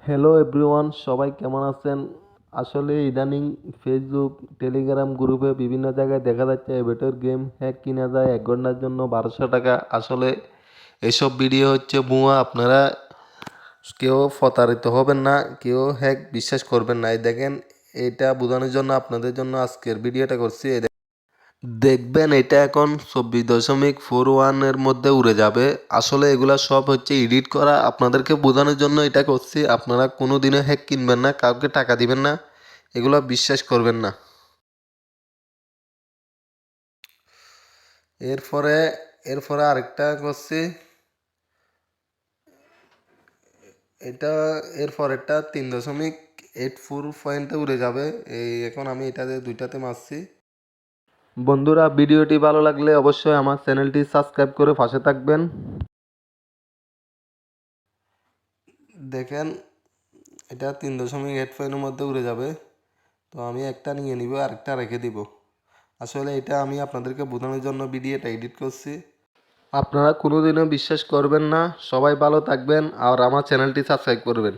Hello everyone, সবাই কেমন আছেন? আসলে ইদানিং ফেসবুক, টেলিগ্রাম গ্রুপে বিভিন্ন জায়গায় দেখা যাচ্ছে এবেটর গেম হ্যাক কিনা যায় 1 ঘন্টার জন্য 1200 টাকা। আসলে এসব ভিডিও হচ্ছে ভুয়া। আপনারা কেউ প্রতারিত হবেন না, কেউ হ্যাক বিশ্বাস করবেন না। এই দেখেন, এটা বোঝানোর জন্য আপনাদের জন্য আজকের ভিডিওটা করছি। দেখবেন এটা এখন 24.41 এর মধ্যে উড়ে যাবে। আসলে এগুলা সব হচ্ছে এডিট করা। আপনাদেরকে বোঝানোর জন্য এটা করছি। আপনারা কোনো দিনও হ্যাক কিনবেন না, কাউকে টাকা দিবেন না, এগুলা বিশ্বাস করবেন না। এরপরে এরপরে আরেকটা করছি। এটা এরপরেরটা 3.84 পয়েন্টে উড়ে যাবে। এই এখন আমি এটাতে দুইটাতে মারছি। বন্ধুরা, ভিডিওটি ভালো লাগলে অবশ্যই আমার চ্যানেলটি সাবস্ক্রাইব করে পাশে থাকবেন। দেখেন, এটা 3.85-এর মধ্যে উড়ে যাবে। তো আমি একটা নিয়ে নিব, আরেকটা রেখে দিব। আসলে এটা আমি আপনাদেরকে বোঝানোর জন্য ভিডিওটা এডিট করছি। আপনারা কোনোদিনও বিশ্বাস করবেন না। সবাই ভালো থাকবেন আর আমার চ্যানেলটি সাবস্ক্রাইব করবেন।